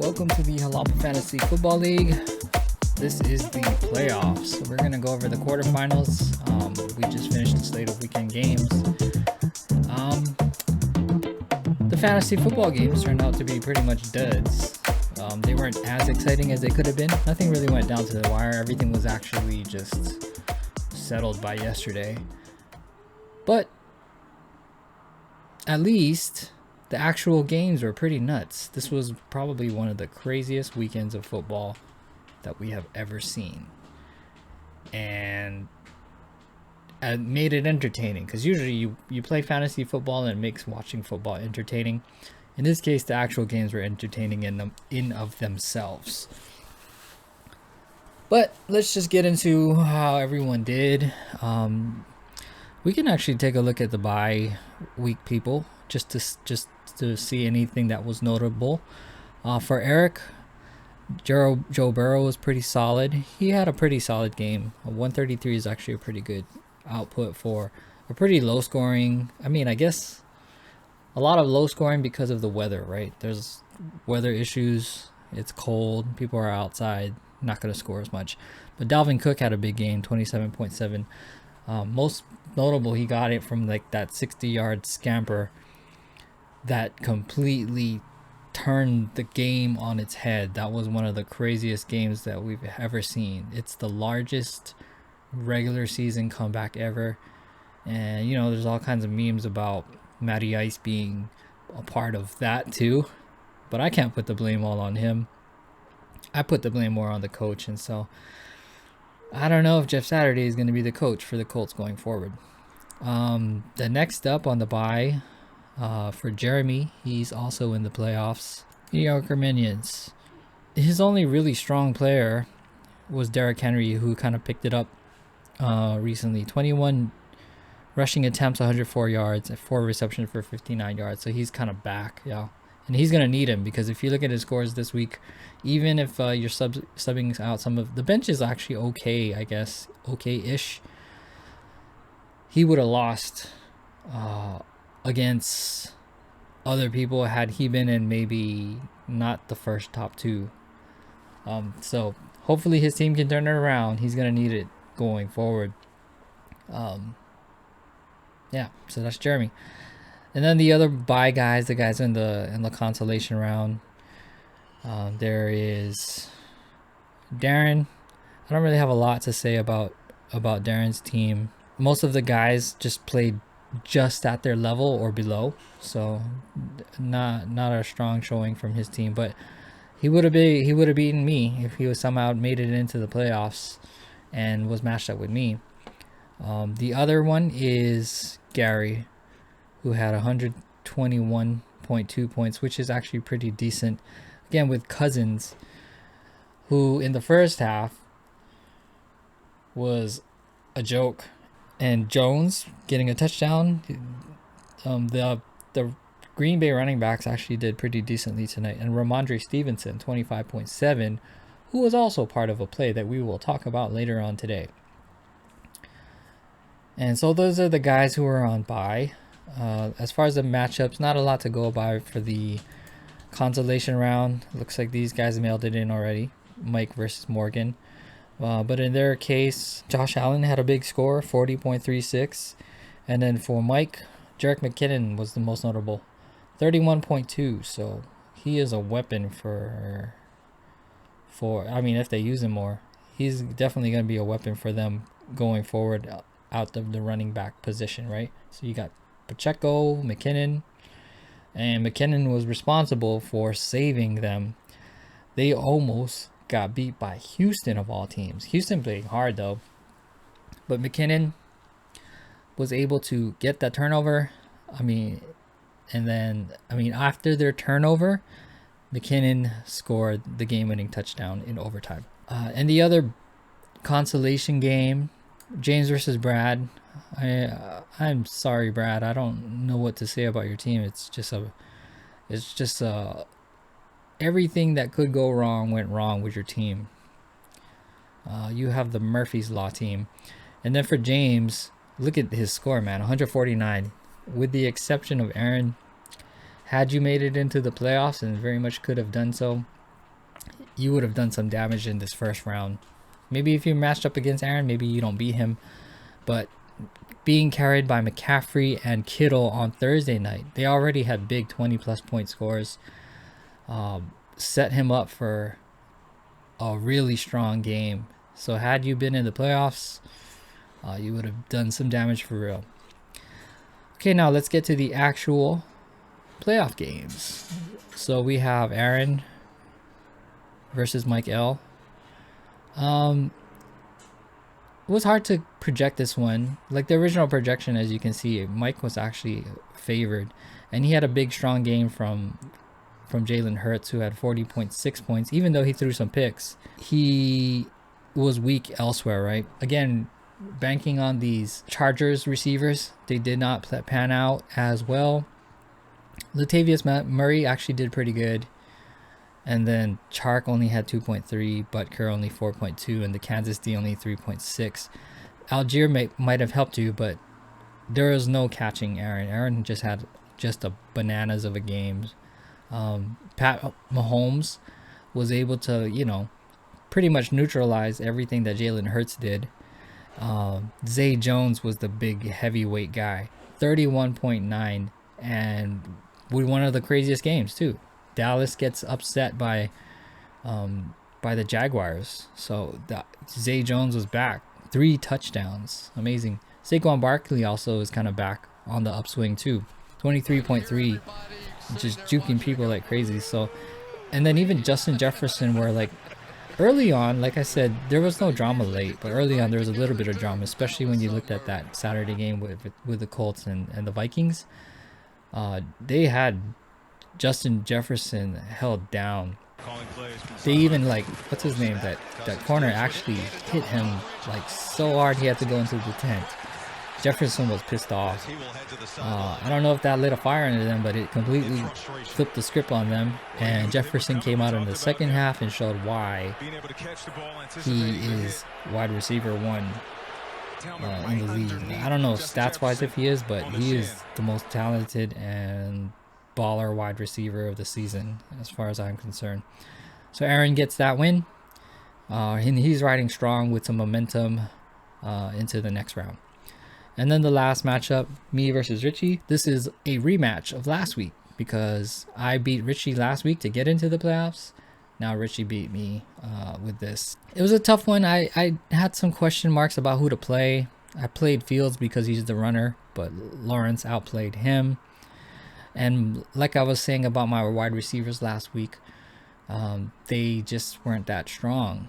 welcome to the Halal Fantasy Football League. This is the playoffs. So we're going to go over the quarterfinals. We just finished the slate of weekend games. The fantasy football games turned out to be pretty much duds. They weren't as exciting as they could have been. Nothing really went down to the wire. Everything was actually just settled by yesterday. But at least the actual games were pretty nuts. This was probably one of the craziest weekends of football that we have ever seen. And it made it entertaining, because usually you play fantasy football and it makes watching football entertaining. In this case, the actual games were entertaining in of themselves. But let's just get into how everyone did. We can actually take a look at the bye week people just to see anything that was notable. For Eric, Joe Burrow was pretty solid. He had a pretty solid game. 133 is actually a pretty good output for a pretty low scoring. I mean, I guess a lot of low scoring because of the weather, right? There's weather issues. It's cold. People are outside. Not going to score as much. But Dalvin Cook had a big game, 27.7. Most notable, he got it from like that 60-yard scamper that completely turned the game on its head. That was one of the craziest games that we've ever seen. It's the largest regular season comeback ever. And, you know, there's all kinds of memes about Matty Ice being a part of that too. But I can't put the blame all on him. I put the blame more on the coach. And so I don't know if Jeff Saturday is going to be the coach for the Colts going forward. The next up on the bye for Jeremy, he's also in the playoffs. New Yorker Minions. His only really strong player was Derrick Henry, who kind of picked it up recently. 21 rushing attempts, 104 yards, 4 receptions for 59 yards. So he's kind of back, yeah. And he's going to need him, because if you look at his scores this week, even if you're subbing out some of the bench is actually okay, I guess, okay-ish, he would have lost against other people had he been in maybe not the first top 2. So hopefully his team can turn it around. He's going to need it going forward. Yeah, so that's Jeremy. And then the other bye guys, the guys in the consolation round, there is Darren. I don't really have a lot to say about Darren's team. Most of the guys just played just at their level or below, so not a strong showing from his team. But he would have beaten me if he was somehow made it into the playoffs and was matched up with me. The other one is Gary, who had 121.2 points, which is actually pretty decent. Again, with Cousins, who in the first half was a joke, and Jones getting a touchdown. The Green Bay running backs actually did pretty decently tonight. And Ramondre Stevenson, 25.7, who was also part of a play that we will talk about later on today. And so those are the guys who are on bye. As far as the matchups, not a lot to go by for the consolation round. Looks like these guys mailed it in already. Mike versus Morgan. But in their case, Josh Allen had a big score, 40.36. And then for Mike, Jerick McKinnon was the most notable, 31.2. So he is a weapon for I mean, if they use him more, he's definitely going to be a weapon for them going forward out of the running back position, right? So you got Pacheco, McKinnon, and McKinnon was responsible for saving them. They almost got beat by Houston of all teams. Houston played hard though, but McKinnon was able to get that turnover. After their turnover, McKinnon scored the game-winning touchdown in overtime. And the other consolation game, James versus Brad. I'm sorry, Brad. I don't know what to say about your team. It's just everything that could go wrong went wrong with your team. You have the Murphy's Law team. And then for James, look at his score, man. 149. With the exception of Aaron, had you made it into the playoffs, and very much could have done so, you would have done some damage in this first round. Maybe if you matched up against Aaron, maybe you don't beat him. But being carried by McCaffrey and Kittle on Thursday night, they already had big 20-plus point scores. Set him up for a really strong game. So had you been in the playoffs, you would have done some damage for real. Okay, now let's get to the actual playoff games. So we have Aaron versus Mike L. It was hard to project this one. Like the original projection, as you can see, Mike was actually favored, and he had a big strong game from Jalen Hurts, who had 40.6 points. Even though he threw some picks, he was weak elsewhere, right? Again, banking on these Chargers receivers, they did not pan out as well. Latavius Murray actually did pretty good. And then Chark only had 2.3, Butker only 4.2, and the Kansas D only 3.6. Algier might have helped you, but there was no catching Aaron. Aaron just had a bananas of a game. Pat Mahomes was able to, pretty much neutralize everything that Jalen Hurts did. Zay Jones was the big heavyweight guy, 31.9, and with one of the craziest games too. Dallas gets upset by the Jaguars. So Zay Jones was back. 3 touchdowns. Amazing. Saquon Barkley also is kind of back on the upswing too. 23.3. Just juking people like crazy. So, and then even Justin Jefferson, where like early on, like I said, there was no drama late, but early on there was a little bit of drama, especially when you looked at that Saturday game with the Colts and the Vikings. They had Justin Jefferson held down. They even what's his name? That corner actually hit him like so hard he had to go into the tent. Jefferson was pissed off. I don't know if that lit a fire into them, but it completely flipped the script on them. And Jefferson came out in the second half and showed why he is wide receiver 1 in the league. I don't know stats wise if he is, but he is the most talented and baller wide receiver of the season as far as I'm concerned. So Aaron gets that win, and he's riding strong with some momentum into the next round. And then the last matchup, me versus Richie. This is a rematch of last week because I beat Richie last week to get into the playoffs. Now Richie beat me with this. It was a tough one. I had some question marks about who to play. I played Fields because he's the runner, but Lawrence outplayed him. And like I was saying about my wide receivers last week, they just weren't that strong.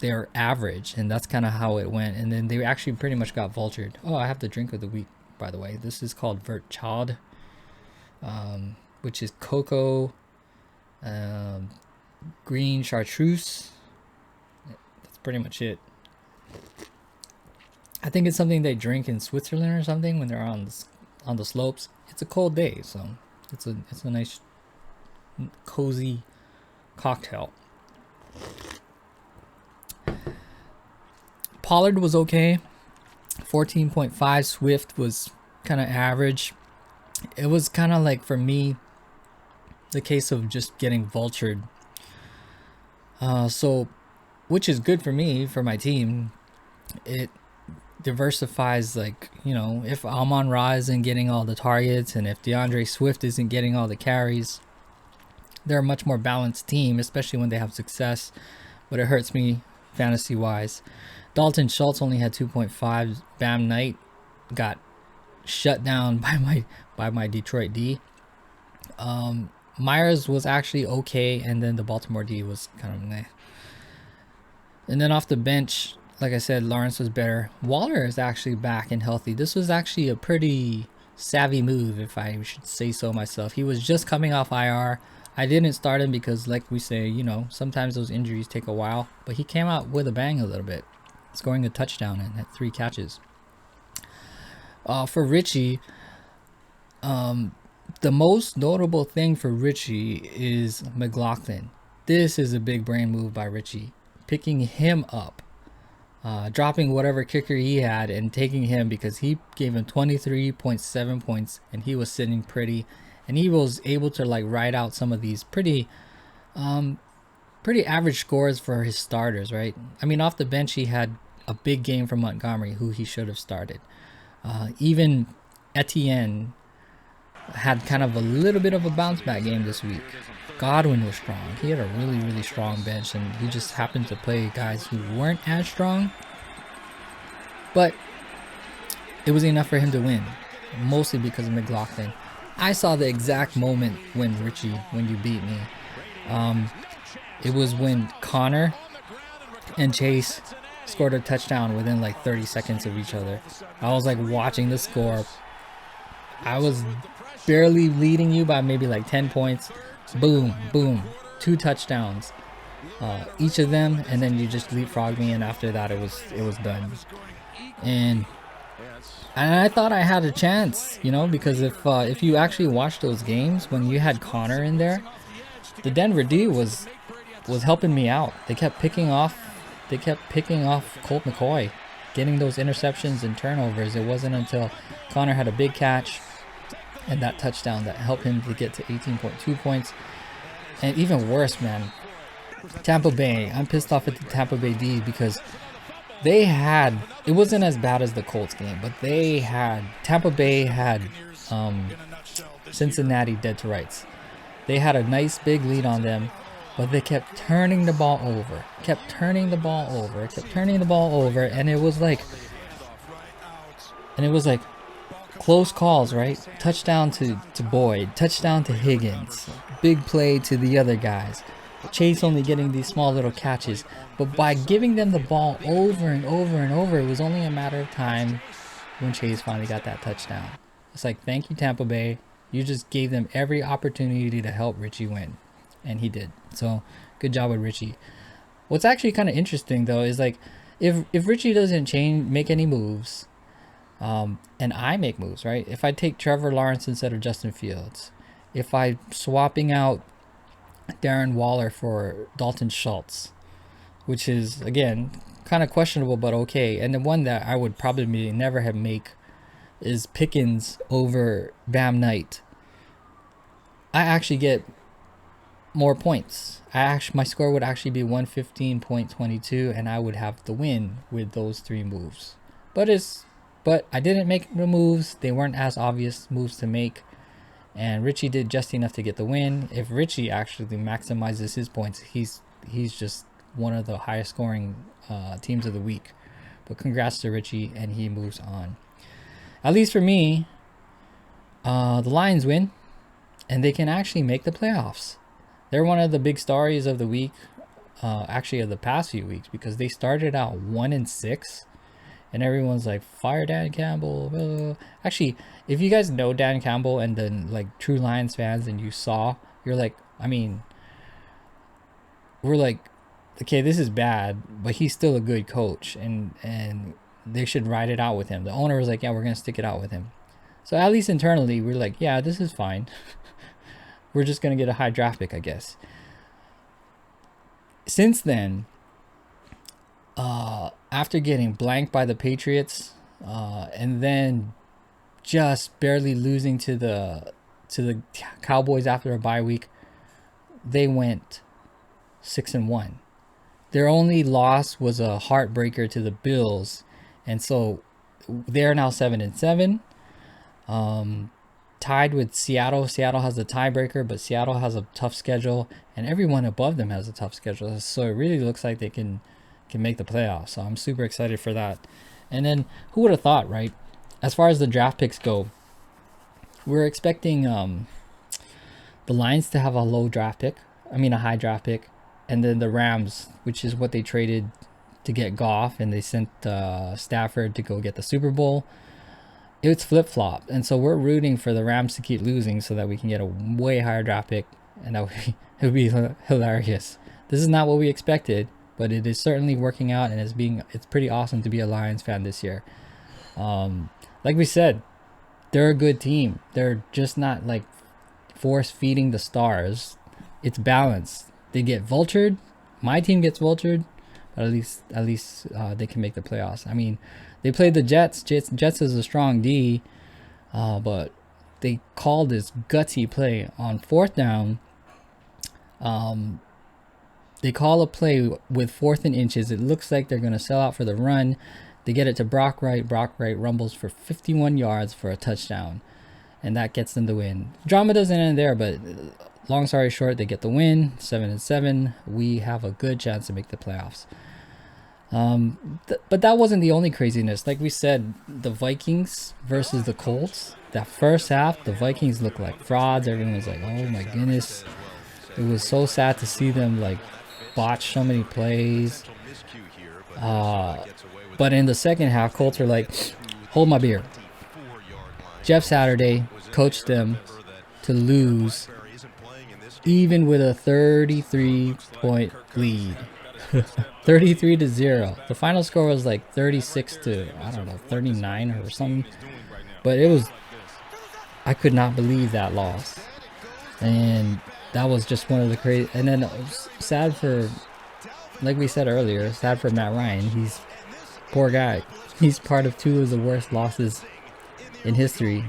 They're average, and that's kind of how it went. And then they actually pretty much got vultured. Oh, I have the drink of the week, by the way. This is called Vert Chad, which is cocoa, green chartreuse. That's pretty much it. I think it's something they drink in Switzerland or something when they're on the slopes. It's a cold day, so it's a nice cozy cocktail. Pollard was okay, 14.5. Swift was kind of average. It was kind of like, for me, the case of just getting vultured. So, which is good for me, for my team. It diversifies, if Amon-Ra isn't getting all the targets and if DeAndre Swift isn't getting all the carries, they're a much more balanced team, especially when they have success. But it hurts me fantasy-wise. Dalton Schultz only had 2.5. Bam Knight got shut down by my Detroit D. Myers was actually okay, and then the Baltimore D was kind of meh. And then off the bench, like I said, Lawrence was better. Waller is actually back and healthy. This was actually a pretty savvy move, if I should say so myself. He was just coming off IR. I didn't start him because, like we say, sometimes those injuries take a while. But he came out with a bang a little bit, scoring a touchdown and had 3 catches. For Richie, the most notable thing for Richie is McLaughlin. This is a big brain move by Richie. Picking him up. Dropping whatever kicker he had and taking him because he gave him 23.7 points and he was sitting pretty. And he was able to ride out some of these pretty pretty average scores for his starters, right? I mean, off the bench, he had a big game from Montgomery, who he should have started. Even Etienne had kind of a little bit of a bounce back game this week. Godwin was strong. He had a really, really strong bench, and he just happened to play guys who weren't as strong. But it was enough for him to win, mostly because of McLaughlin. I saw the exact moment when you beat me. It was when Connor and Chase scored a touchdown within like 30 seconds of each other. I was like watching the score. I was barely leading you by maybe like 10 points. Boom, boom, 2 touchdowns, each of them, and then you just leapfrog me, and after that it was done. And I thought I had a chance, you know, because if you actually watch those games when you had Connor in there, the Denver D was helping me out. They kept picking off Colt McCoy, getting those interceptions and turnovers. It wasn't until Connor had a big catch and that touchdown that helped him to get to 18.2 points. And even worse, man, Tampa Bay. I'm pissed off at the Tampa Bay D because it wasn't as bad as the Colts game, but Tampa Bay had Cincinnati dead to rights. They had a nice big lead on them, but they kept turning the ball over, and it was like close calls, right? Touchdown to Boyd, touchdown to Higgins, big play to the other guys. Chase only getting these small little catches, but by giving them the ball over and over and over, it was only a matter of time when Chase finally got that touchdown. It's like, thank you, Tampa Bay. You just gave them every opportunity to help Richie win, and he did. So good job with Richie. What's actually kind of interesting though is like if Richie doesn't make any moves, and I make moves, right? If I take Trevor Lawrence instead of Justin Fields, if I swapping out Darren Waller for Dalton Schultz, which is again kind of questionable but okay, and the one that I would probably never have make is Pickens over Bam Knight, I actually get more points. My score would actually be 115.22, and I would have the win with those 3 moves. But I didn't make the moves. They weren't as obvious moves to make, and Richie did just enough to get the win. If Richie actually maximizes his points, he's just one of the highest scoring teams of the week. But congrats to Richie, and he moves on. At least for me, the Lions win, and they can actually make the playoffs. They're one of the big stories of the week, actually of the past few weeks, because they started out 1-6, and everyone's like, fire Dan Campbell. Blah, blah. Actually, if you guys know Dan Campbell and then like true Lions fans, and you're like, I mean, we're like, okay, this is bad, but he's still a good coach, and they should ride it out with him. The owner was like, yeah, we're gonna stick it out with him. So at least internally, we're like, yeah, this is fine. We're just gonna get a high draft pick, I guess. Since then, after getting blanked by the Patriots, and then just barely losing to the Cowboys after a bye week, they went 6-1. Their only loss was a heartbreaker to the Bills, and so they're now 7-7. Tied with Seattle. Seattle has the tiebreaker, but Seattle has a tough schedule, and everyone above them has a tough schedule. So it really looks like they can make the playoffs. So I'm super excited for that. And then who would have thought, right? As far as the draft picks go, we're expecting the Lions to have a high draft pick, and then the Rams, which is what they traded to get Goff, and they sent Stafford to go get the Super Bowl. It's flip-flop, and so we're rooting for the Rams to keep losing so that we can get a way higher draft pick, and it would be hilarious. This is not what we expected, but it is certainly working out, and it's pretty awesome to be a Lions fan this year. Like we said, they're a good team. They're just not like force-feeding the stars. It's balanced. They get vultured. My team gets vultured, but at least they can make the playoffs. I mean, they played the Jets. Jets is a strong D, but they called this gutsy play on 4th down. They call a play with 4th and inches. It looks like they're going to sell out for the run. They get it to Brock Wright. Brock Wright rumbles for 51 yards for a touchdown, and that gets them the win. Drama doesn't end there, but long story short, they get the win, 7-7. We have a good chance to make the playoffs. But that wasn't the only craziness. Like we said, the Vikings versus the Colts. That first half, the Vikings looked like frauds. Everyone was like, "Oh my goodness!" It was so sad to see them like botch so many plays. But in the second half, Colts are like, "Hold my beer." Jeff Saturday coached them to lose, even with a 33-point lead. 33-0. The final score was like 36-39 or something. But it was, I could not believe that loss. And that was just one of the crazy. And then it was sad for, like we said earlier, sad for Matt Ryan. He's poor guy. He's part of 2 of the worst losses in history.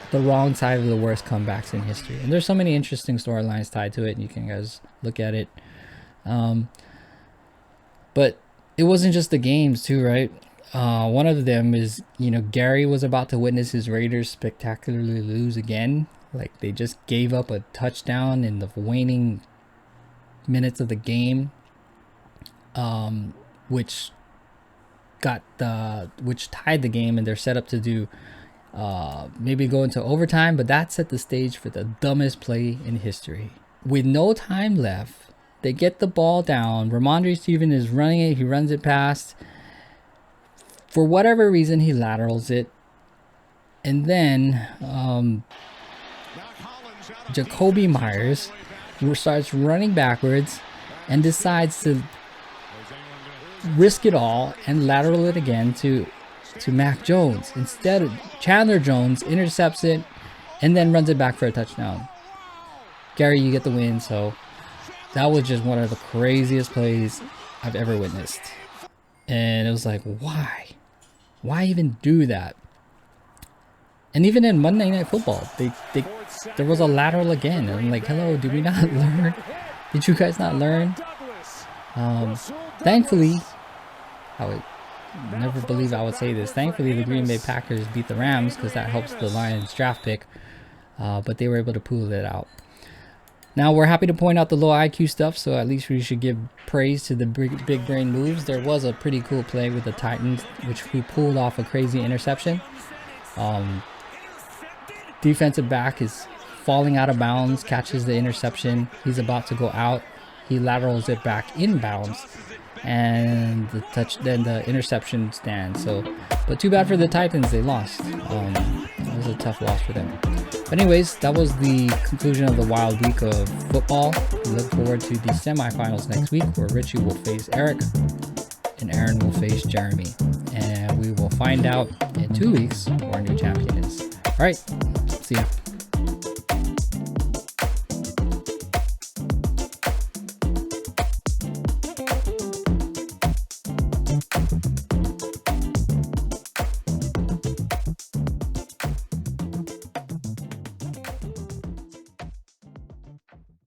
The wrong side of the worst comebacks in history. And there's so many interesting storylines tied to it. You can guys look at it. But it wasn't just the games too, right? One of them is, Gary was about to witness his Raiders spectacularly lose again. Like they just gave up a touchdown in the waning minutes of the game, which tied the game, and they're set up to do maybe go into overtime. But that set the stage for the dumbest play in history. With no time left, they get the ball down. Ramondre Stevenson is running it. He runs it past. For whatever reason, he laterals it. And then Jacoby Myers starts running backwards and decides to risk it all and lateral it again to Mac Jones. Instead, Chandler Jones intercepts it and then runs it back for a touchdown. Gary, you get the win. So that was just one of the craziest plays I've ever witnessed. And it was like, why? Why even do that? And even in Monday Night Football, there was a lateral again. And I'm like, hello, did we not learn? Did you guys not learn? Thankfully, I would never believe I would say this. Thankfully, the Green Bay Packers beat the Rams because that helps the Lions draft pick. But they were able to pull it out. Now, we're happy to point out the low IQ stuff, so at least we should give praise to the big brain moves. There was a pretty cool play with the Titans, which we pulled off a crazy interception. Defensive back is falling out of bounds, catches the interception. He's about to go out. He laterals it back inbounds, and then the interception stands. But too bad for the Titans, they lost. It was a tough loss for them. But anyways, that was the conclusion of the wild week of football. We look forward to the semifinals next week, where Richie will face Eric and Aaron will face Jeremy. And we will find out in 2 weeks who our new champion is. All right, see ya.